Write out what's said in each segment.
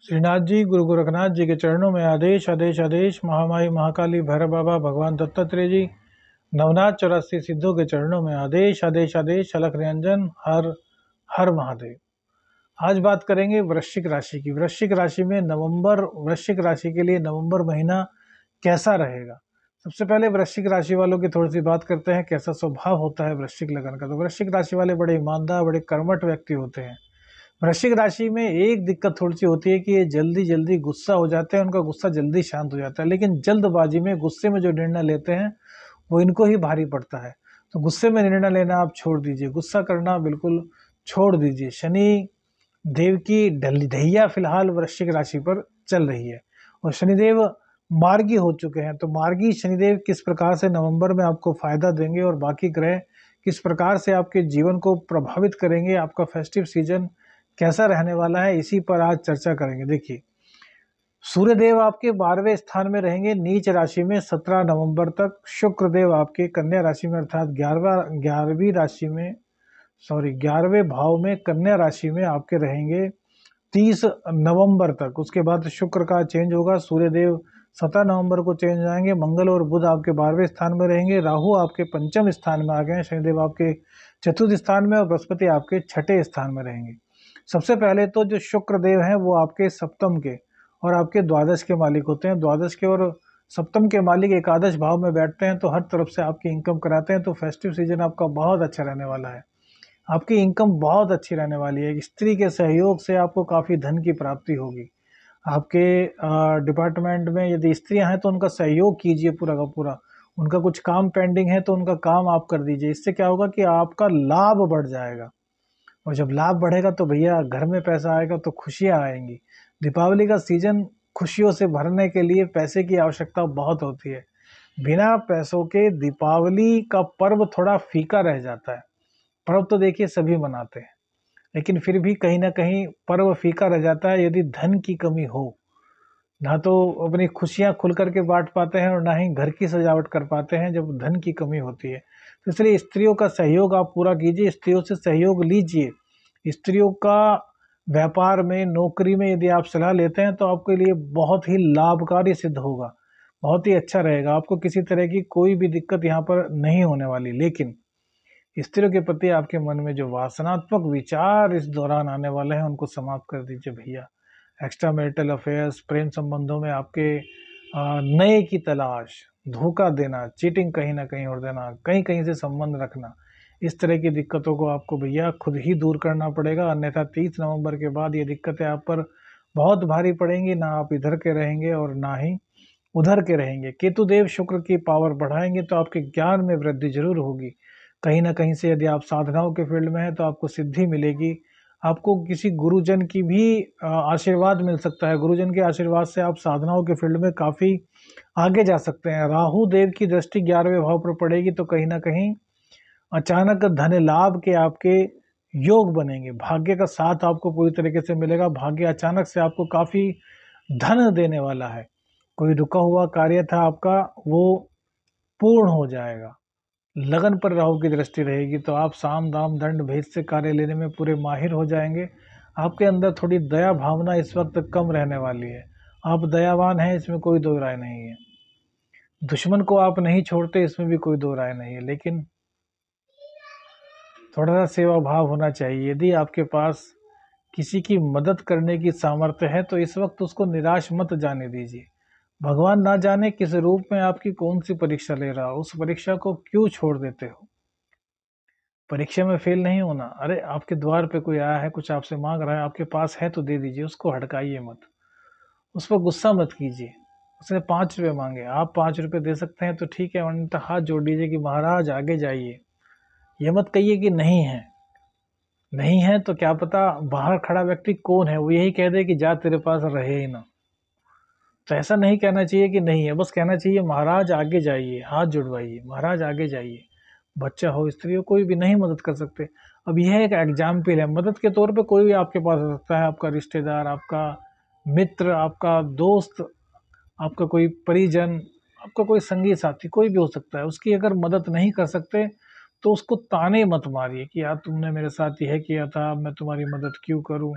श्रीनाथ जी, गुरु गोरखनाथ जी के चरणों में आदेश आदेश आदेश। महामाई महाकाली भैरव बाबा भगवान दत्तात्रेय जी नवनाथ 84 सिद्धों के चरणों में आदेश आदेश आदेश। अलख निरंजन हर हर महादेव। आज बात करेंगे वृश्चिक राशि की। वृश्चिक राशि में वृश्चिक राशि के लिए नवंबर महीना कैसा रहेगा। सबसे पहले वृश्चिक राशि वालों की थोड़ी सी बात करते हैं, कैसा स्वभाव होता है वृश्चिक लगन का। तो वृश्चिक राशि वाले बड़े ईमानदार, बड़े कर्मठ व्यक्ति होते हैं। वृश्चिक राशि में एक दिक्कत थोड़ी सी होती है कि ये जल्दी जल्दी गुस्सा हो जाते हैं, उनका गुस्सा जल्दी शांत हो जाता है, लेकिन जल्दबाजी में गुस्से में जो निर्णय लेते हैं वो इनको ही भारी पड़ता है। तो गुस्से में निर्णय लेना आप छोड़ दीजिए, गुस्सा करना बिल्कुल छोड़ दीजिए। शनि देव की ढैया फिलहाल वृश्चिक राशि पर चल रही है और शनिदेव मार्गी हो चुके हैं। तो मार्गी शनिदेव किस प्रकार से नवंबर में आपको फायदा देंगे और बाकी ग्रह किस प्रकार से आपके जीवन को प्रभावित करेंगे, आपका फेस्टिव सीजन कैसा रहने वाला है, इसी पर आज चर्चा करेंगे। देखिए, सूर्यदेव आपके 12वें स्थान में रहेंगे नीच राशि में 17 नवंबर तक। शुक्रदेव आपके कन्या राशि में अर्थात 11वें भाव में कन्या राशि में आपके रहेंगे 30 नवंबर तक। उसके बाद शुक्र का चेंज होगा, सूर्यदेव 17 नवंबर को चेंज हो जाएंगे। मंगल और बुध आपके 12वें स्थान में रहेंगे, राहु आपके 5वें स्थान में आ गए हैं, शनिदेव आपके 4थे स्थान में और बृहस्पति आपके 6ठे स्थान में रहेंगे। सबसे पहले तो जो शुक्रदेव हैं वो आपके सप्तम के और आपके द्वादश के मालिक होते हैं। द्वादश के और सप्तम के मालिक एकादश भाव में बैठते हैं, तो हर तरफ से आपकी इनकम कराते हैं। तो फेस्टिव सीजन आपका बहुत अच्छा रहने वाला है, आपकी इनकम बहुत अच्छी रहने वाली है। स्त्री के सहयोग से आपको काफ़ी धन की प्राप्ति होगी। आपके डिपार्टमेंट में यदि स्त्रियां हैं तो उनका सहयोग कीजिए पूरा का पूरा। उनका कुछ काम पेंडिंग है तो उनका काम आप कर दीजिए। इससे क्या होगा कि आपका लाभ बढ़ जाएगा और जब लाभ बढ़ेगा तो भैया घर में पैसा आएगा तो खुशियां आएंगी। दीपावली का सीजन खुशियों से भरने के लिए पैसे की आवश्यकता बहुत होती है। बिना पैसों के दीपावली का पर्व थोड़ा फीका रह जाता है। पर्व तो देखिए सभी मनाते हैं, लेकिन फिर भी कहीं ना कहीं पर्व फीका रह जाता है यदि धन की कमी हो। ना तो अपनी खुशियां खुल करके बांट पाते हैं और ना ही घर की सजावट कर पाते हैं जब धन की कमी होती है। तो इसलिए स्त्रियों का सहयोग आप पूरा कीजिए, स्त्रियों से सहयोग लीजिए। स्त्रियों का व्यापार में, नौकरी में यदि आप सलाह लेते हैं तो आपके लिए बहुत ही लाभकारी सिद्ध होगा, बहुत ही अच्छा रहेगा। आपको किसी तरह की कोई भी दिक्कत यहाँ पर नहीं होने वाली। लेकिन स्त्रियों के प्रति आपके मन में जो वासनात्मक विचार इस दौरान आने वाले हैं उनको समाप्त कर दीजिए भैया। एक्स्ट्रा मैरिटल अफेयर्स, प्रेम संबंधों में आपके नए की तलाश, धोखा देना, चीटिंग कहीं ना कहीं और देना, कहीं कहीं से संबंध रखना, इस तरह की दिक्कतों को आपको भैया खुद ही दूर करना पड़ेगा। अन्यथा 30 नवंबर के बाद ये दिक्कतें आप पर बहुत भारी पड़ेंगी। ना आप इधर के रहेंगे और ना ही उधर के रहेंगे। केतुदेव शुक्र की पावर बढ़ाएंगे तो आपके ज्ञान में वृद्धि जरूर होगी। कहीं ना कहीं से यदि आप साधनाओं के फील्ड में हैं तो आपको सिद्धि मिलेगी। आपको किसी गुरुजन की भी आशीर्वाद मिल सकता है। गुरुजन के आशीर्वाद से आप साधनाओं के फील्ड में काफ़ी आगे जा सकते हैं। राहु देव की दृष्टि 11वें भाव पर पड़ेगी तो कहीं ना कहीं अचानक धन लाभ के आपके योग बनेंगे। भाग्य का साथ आपको पूरी तरीके से मिलेगा। भाग्य अचानक से आपको काफ़ी धन देने वाला है। कोई रुका हुआ कार्य था आपका, वो पूर्ण हो जाएगा। लगन पर राहु की दृष्टि रहेगी तो आप साम दाम दंड भेद से कार्य लेने में पूरे माहिर हो जाएंगे। आपके अंदर थोड़ी दया भावना इस वक्त कम रहने वाली है। आप दयावान हैं, इसमें कोई दो राय नहीं है। दुश्मन को आप नहीं छोड़ते, इसमें भी कोई दो राय नहीं है। लेकिन थोड़ा सा सेवा भाव होना चाहिए। यदि आपके पास किसी की मदद करने की सामर्थ्य है तो इस वक्त उसको निराश मत जाने दीजिए। भगवान ना जाने किस रूप में आपकी कौन सी परीक्षा ले रहा हो, उस परीक्षा को क्यों छोड़ देते हो। परीक्षा में फेल नहीं होना। अरे आपके द्वार पे कोई आया है, कुछ आपसे मांग रहा है, आपके पास है तो दे दीजिए, उसको हड़काइए मत, उस पर गुस्सा मत कीजिए। उसने 5 रुपये मांगे, आप 5 रुपये दे सकते हैं तो ठीक है, वरना हाथ जोड़ दीजिए कि महाराज आगे जाइए। ये मत कहिए कि नहीं है। नहीं है तो क्या पता बाहर खड़ा व्यक्ति कौन है, वो यही कह दे कि जा तेरे पास रहे ही ना। तो ऐसा नहीं कहना चाहिए कि नहीं है, बस कहना चाहिए महाराज आगे जाइए, हाथ जुड़वाइए, महाराज आगे जाइए। बच्चा हो, स्त्री हो, कोई भी नहीं मदद कर सकते। अब यह एक एग्जाम्पल है, मदद के तौर पे कोई भी आपके पास आ सकता है। आपका रिश्तेदार, आपका मित्र, आपका दोस्त, आपका कोई परिजन, आपका कोई संगी साथी, कोई भी हो सकता है। उसकी अगर मदद नहीं कर सकते तो उसको ताने मत मारिए कि यार तुमने मेरे साथ यह किया था, मैं तुम्हारी मदद क्यों करूं।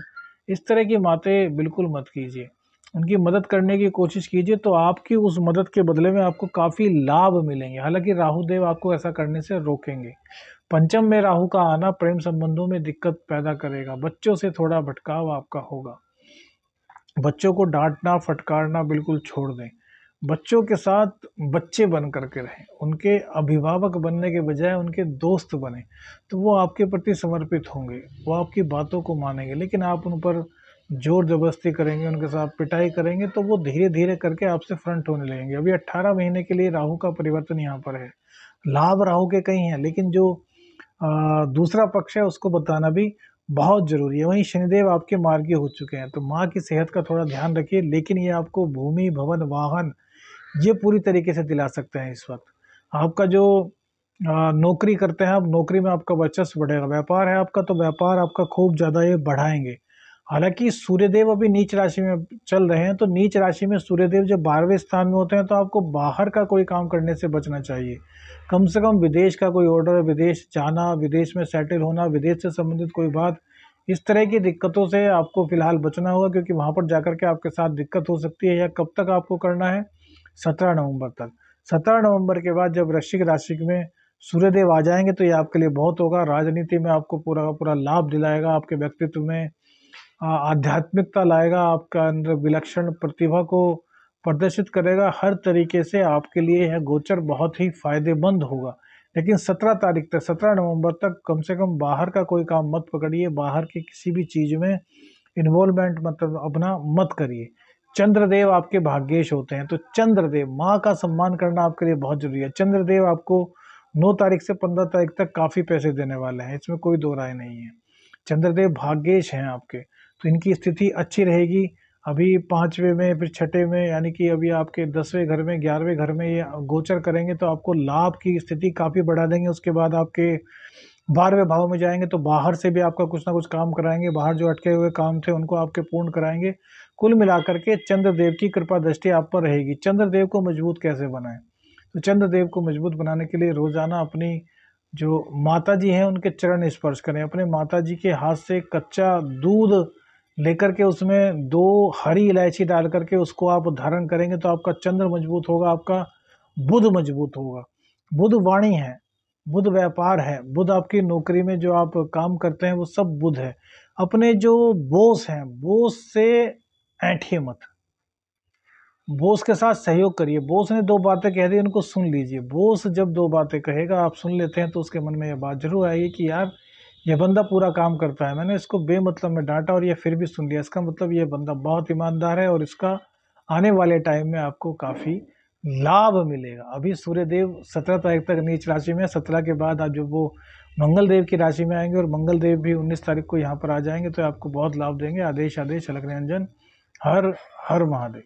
इस तरह की बातें बिल्कुल मत कीजिए। उनकी मदद करने की कोशिश कीजिए, तो आपकी उस मदद के बदले में आपको काफ़ी लाभ मिलेंगे। हालाँकि राहु देव आपको ऐसा करने से रोकेंगे। पंचम में राहु का आना प्रेम संबंधों में दिक्कत पैदा करेगा। बच्चों से थोड़ा भटकाव आपका होगा। बच्चों को डांटना फटकारना बिल्कुल छोड़ दें। बच्चों के साथ बच्चे बन करके रहें, उनके अभिभावक बनने के बजाय उनके दोस्त बने, तो वो आपके प्रति समर्पित होंगे, वो आपकी बातों को मानेंगे। लेकिन आप उन पर जोर जबरदस्ती करेंगे, उनके साथ पिटाई करेंगे, तो वो धीरे धीरे करके आपसे फ्रंट होने लगेंगे। अभी 18 महीने के लिए राहु का परिवर्तन यहाँ पर है। लाभ राहु के कई हैं, लेकिन जो दूसरा पक्ष है उसको बताना भी बहुत ज़रूरी है। वहीं शनिदेव आपके मार्गी हो चुके हैं, तो माँ की सेहत का थोड़ा ध्यान रखिए। लेकिन ये आपको भूमि, भवन, वाहन ये पूरी तरीके से दिला सकते हैं इस वक्त। आपका जो नौकरी करते हैं, आप नौकरी में आपका वर्चस्व बढ़ेगा। व्यापार है आपका, तो व्यापार आपका खूब ज़्यादा ये बढ़ाएंगे। हालांकि सूर्यदेव अभी नीच राशि में चल रहे हैं, तो नीच राशि में सूर्यदेव जब 12वें स्थान में होते हैं, तो आपको बाहर का कोई काम करने से बचना चाहिए। कम से कम विदेश का कोई ऑर्डर, विदेश जाना, विदेश में सेटल होना, विदेश से संबंधित कोई बात, इस तरह की दिक्कतों से आपको फिलहाल बचना होगा, क्योंकि वहाँ पर जाकर के आपके साथ दिक्कत हो सकती है। या कब तक आपको करना है? 17 नवंबर तक। 17 नवंबर के बाद जब वृश्चिक राशि में सूर्यदेव आ जाएंगे, तो ये आपके लिए बहुत होगा। राजनीति में आपको पूरा का पूरा लाभ दिलाएगा, आपके व्यक्तित्व में आध्यात्मिकता लाएगा, आपका अंदर विलक्षण प्रतिभा को प्रदर्शित करेगा। हर तरीके से आपके लिए यह गोचर बहुत ही फायदेमंद होगा। लेकिन 17 तारीख तक, 17 नवंबर तक कम से कम बाहर का कोई काम मत पकड़िए, बाहर की किसी भी चीज़ में इन्वॉल्वमेंट मतलब अपना मत करिए। चंद्रदेव आपके भाग्येश होते हैं, तो चंद्रदेव, माँ का सम्मान करना आपके लिए बहुत जरूरी है। चंद्रदेव आपको 9 तारीख से 15 तारीख तक काफ़ी पैसे देने वाले हैं, इसमें कोई दो राय नहीं है। चंद्रदेव भाग्येश हैं आपके, तो इनकी स्थिति अच्छी रहेगी। अभी 5वें में, फिर 6ठे में, यानी कि अभी आपके 10वें घर में, 11वें घर में ये गोचर करेंगे, तो आपको लाभ की स्थिति काफ़ी बढ़ा देंगे। उसके बाद आपके 12वें भाव में जाएंगे, तो बाहर से भी आपका कुछ ना कुछ काम कराएंगे, बाहर जो अटके हुए काम थे उनको आपके पूर्ण कराएंगे। कुल मिलाकर के चंद्रदेव की कृपा दृष्टि आप पर रहेगी। चंद्रदेव को मजबूत कैसे बनाएं? तो चंद्रदेव को मजबूत बनाने के लिए रोजाना अपनी जो माता जी हैं उनके चरण स्पर्श करें। अपने माता जी के हाथ से कच्चा दूध लेकर के उसमें 2 हरी इलायची डाल करके उसको आप धारण करेंगे, तो आपका चंद्र मजबूत होगा, आपका बुध मजबूत होगा। बुध वाणी है, बुध व्यापार है, बुध आपकी नौकरी में जो आप काम करते हैं वो सब बुध है। अपने जो बॉस हैं, बॉस से ऐंठिए मत, बॉस के साथ सहयोग करिए। बॉस ने 2 बातें कह दी, उनको सुन लीजिए। बॉस जब 2 बातें कहेगा, आप सुन लेते हैं, तो उसके मन में यह बात जरूर आएगी कि यार ये बंदा पूरा काम करता है, मैंने इसको बेमतलब में डांटा और ये फिर भी सुन लिया, इसका मतलब ये बंदा बहुत ईमानदार है और इसका आने वाले टाइम में आपको काफ़ी लाभ मिलेगा। अभी सूर्यदेव 17 तारीख तक नीच राशि में, 17 के बाद आप जब वो मंगल देव की राशि में आएंगे, और मंगल देव भी 19 तारीख को यहाँ पर आ जाएंगे, तो आपको बहुत लाभ देंगे। आदेश आदेश अलग निरंजन। हर हर महादेव।